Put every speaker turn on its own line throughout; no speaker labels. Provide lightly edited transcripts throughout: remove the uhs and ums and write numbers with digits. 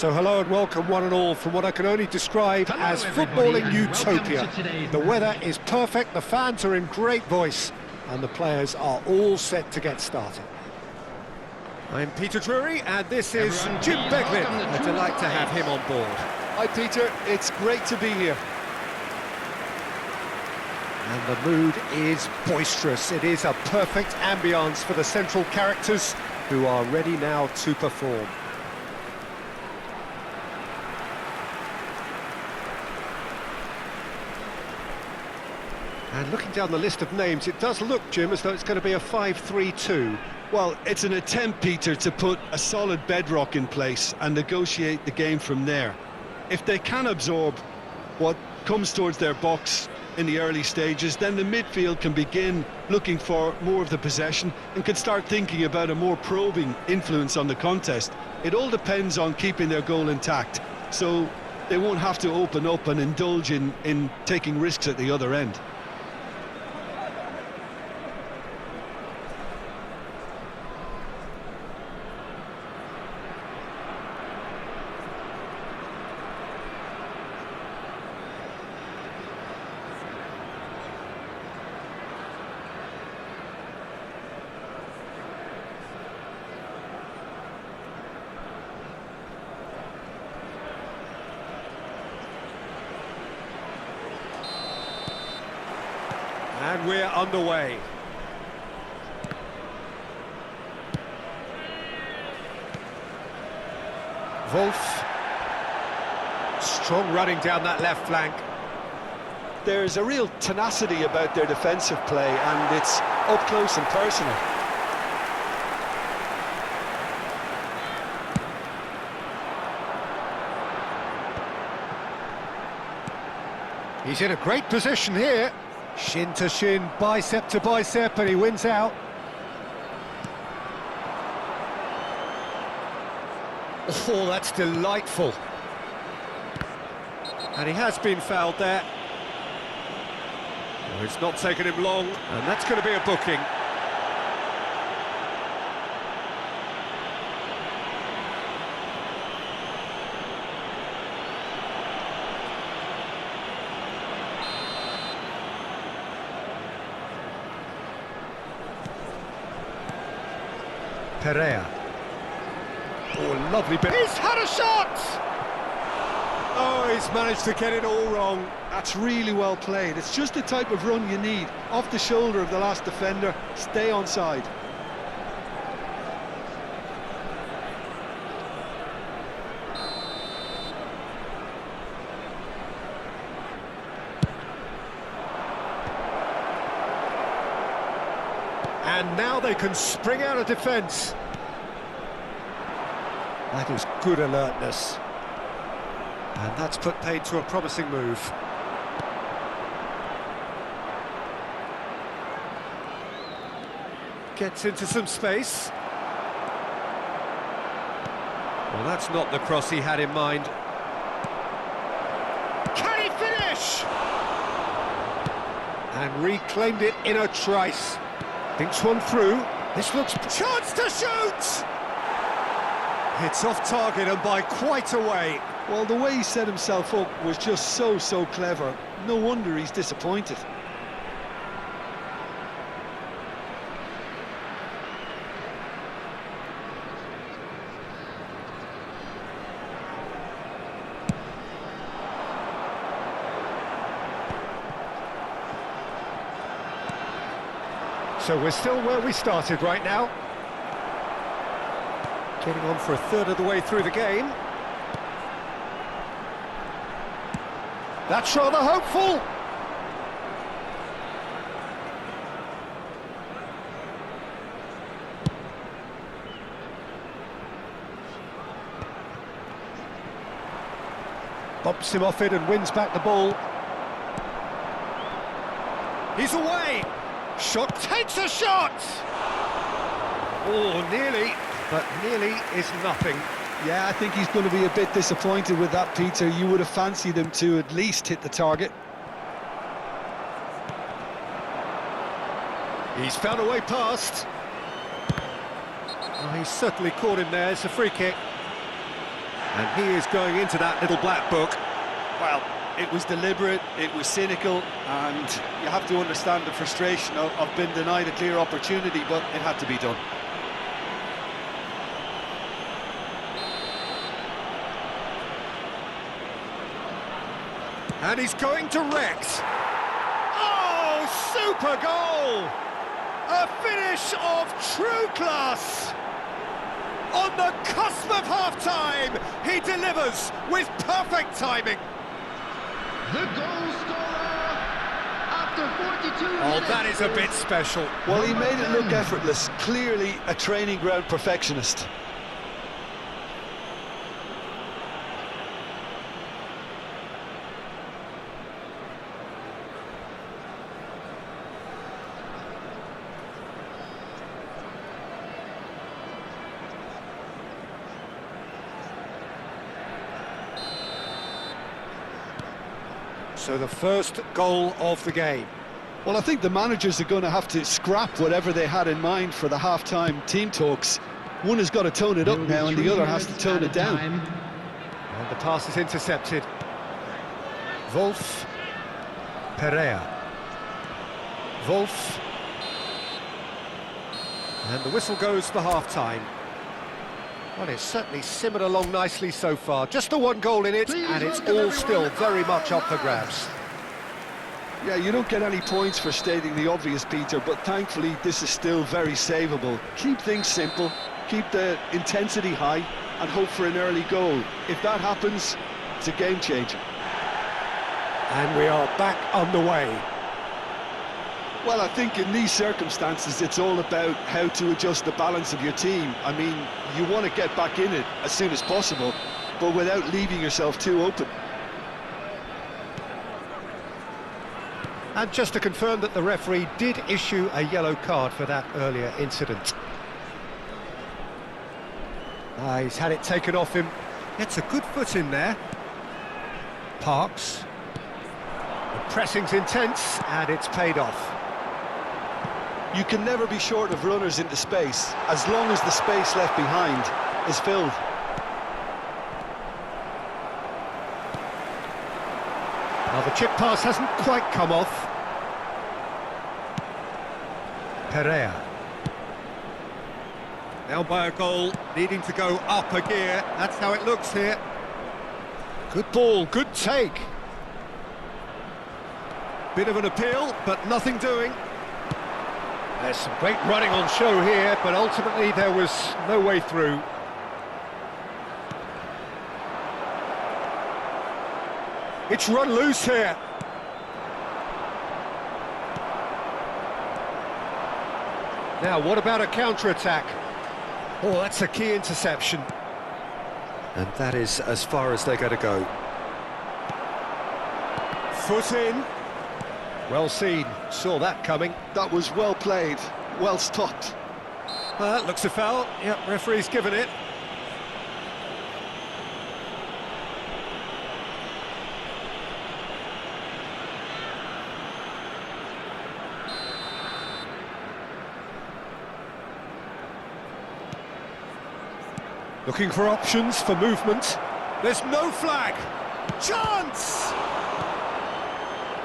So hello and welcome one and all from what I can only describe as footballing utopia. The weather is perfect, the fans are in great voice, and the players are all set to get started. I'm Peter Drury, and this is Jim Beglin. A delight to have him on board.
Hi Peter, it's great to be here.
And the mood is boisterous. It is a perfect ambience for the central characters who are ready now to perform. And looking down the list of names, it does look, Jim, as though it's going to be a 5-3-2.
Well, it's an attempt, Peter, to put a solid bedrock in place and negotiate the game from there. If they can absorb what comes towards their box in the early stages, then the midfield can begin looking for more of the possession and can start thinking about a more probing influence on the contest. It all depends on keeping their goal intact, so they won't have to open up and indulge in taking risks at the other end.
And we're underway. Wolf. Strong running down that left flank.
There's a real tenacity about their defensive play, and it's up close and personal.
He's in a great position here. Shin to shin, bicep to bicep, and he wins out. Oh, that's delightful. And he has been fouled there. Oh, it's not taken him long, and that's going to be a booking. Pereira. Oh, lovely bit. He's had a shot! Oh, he's managed to get it all wrong.
That's really well played. It's just the type of run you need. Off the shoulder of the last defender, stay onside.
And now they can spring out of defence. That is good alertness. And that's put paid to a promising move. Gets into some space. Well, that's not the cross he had in mind. Can he finish? And reclaimed it in a trice. Thinks one through. This looks... Chance to shoot! It's off target and by quite a way.
Well, the way he set himself up was just so clever. No wonder he's disappointed.
So we're still where we started right now. Getting on for a third of the way through the game. That's rather hopeful. Bumps him off it and wins back the ball. He's away. Shot, takes a shot! Oh, nearly, but nearly is nothing.
Yeah, I think he's going to be a bit disappointed with that, Peter. You would have fancied him to at least hit the target.
He's found a way past. Oh, he's certainly caught him there. It's a free kick. And he is going into that little black book.
Well, it was deliberate, it was cynical, and you have to understand the frustration of being denied a clear opportunity, but it had to be done.
And he's going to Rex. Oh, super goal! A finish of true class! On the cusp of half-time, he delivers with perfect timing.
The goal scorer after 42
Oh,
minutes.
that is a bit special.
Well, he made it look effortless, clearly a training ground perfectionist.
So the first goal of the game.
Well, I think the managers are going to have to scrap whatever they had in mind for the half-time team talks. One has got to tone it up now and the other has to tone it down.
And the pass is intercepted. Wolf. Pereira. Wolf. And the whistle goes for half-time. Well, it's certainly simmered along nicely so far. Just the one goal in it, and it's all still very much up for grabs.
Yeah, you don't get any points for stating the obvious, Peter, but thankfully this is still very savable. Keep things simple, keep the intensity high, and hope for an early goal. If that happens, it's a game changer.
And we are back underway.
Well, I think in these circumstances, it's all about how to adjust the balance of your team. I mean, you want to get back in it as soon as possible, but without leaving yourself too open.
And just to confirm that the referee did issue a yellow card for that earlier incident. He's had it taken off him. Gets a good foot in there. Parks. The pressing's intense, and it's paid off.
You can never be short of runners into space, as long as the space left behind is filled.
Now the chip pass hasn't quite come off. Pereira. Now by a goal, needing to go up a gear. That's how it looks here. Good ball, good take. Bit of an appeal, but nothing doing. There's some great running on show here, but ultimately there was no way through. It's run loose here. Now, what about a counter-attack? Oh, that's a key interception. And that is as far as they're going to go. Foot in. Well seen, saw that coming.
That was well played, well stopped.
That looks a foul. Yep, referee's given it. Looking for options for movement. There's no flag. Chance!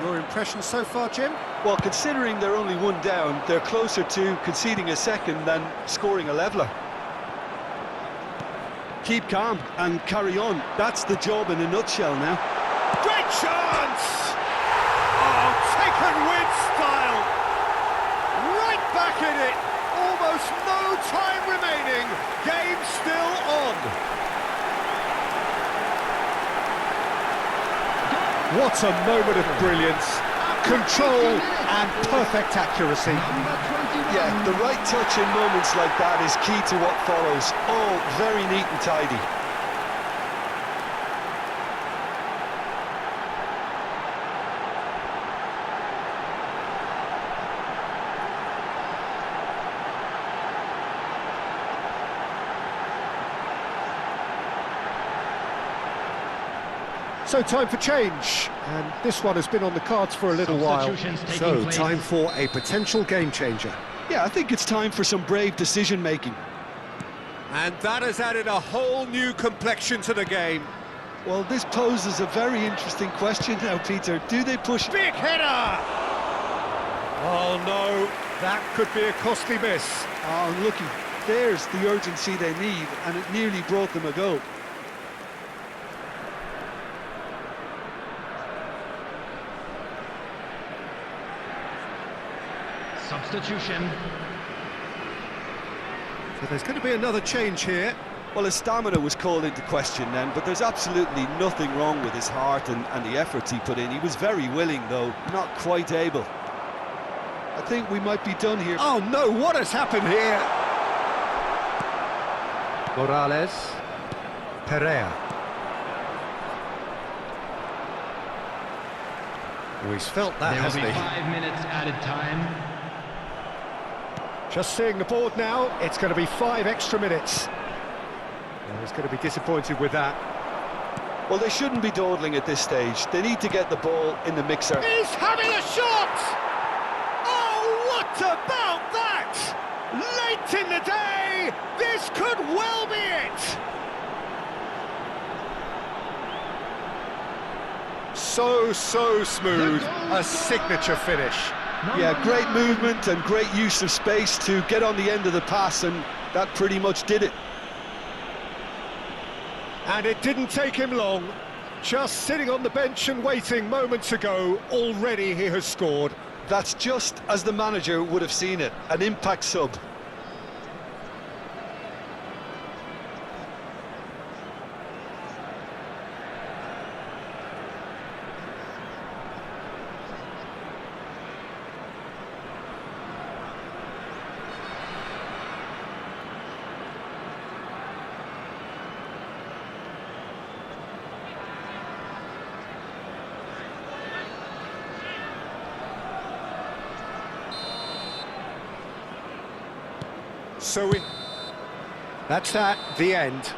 Your impression so far, Jim?
Well, considering they're only one down, they're closer to conceding a second than scoring a leveller. Keep calm and carry on. That's the job in a nutshell now.
Great chance! Oh, taken with style. Right back in it. Almost no time remaining. Game still on. What a moment of brilliance. Control and perfect accuracy.
Yeah, the right touch in moments like that is key to what follows. All very neat and tidy.
So time for change, and this one has been on the cards for a little while. So time for a potential game changer.
Yeah, I think it's time for some brave decision-making.
And that has added a whole new complexion to the game.
Well, this poses a very interesting question now, Peter. Do they push?
Big header! Oh no, that could be a costly miss.
Oh, looky, there's the urgency they need, and it nearly brought them a goal.
Substitution.
So there's going to be another change here.
Well, his stamina was called into question then, but there's absolutely nothing wrong with his heart and the efforts he put in. He was very willing, though, not quite able. I think we might be done here.
Oh no, what has happened here? Morales. Pereira. Oh, he's felt that,
There will
hasn't
be
he?
5 minutes added time.
Just seeing the board now, it's going to be 5 extra minutes. Well, he's going to be disappointed with that.
Well, they shouldn't be dawdling at this stage. They need to get the ball in the mixer.
He's having a shot! Oh, what about that? Late in the day, this could well be it! So smooth, a signature finish.
Yeah, great movement and great use of space to get on the end of the pass, and that pretty much did it.
And it didn't take him long. Just sitting on the bench and waiting moments ago, already he has scored.
That's just as the manager would have seen it, an impact sub.
That's that, the end.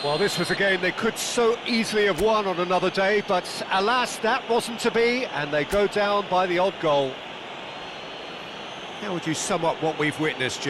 Well, this was a game they could so easily have won on another day, but alas, that wasn't to be, and they go down by the odd goal. How would you sum up what we've witnessed, Jim?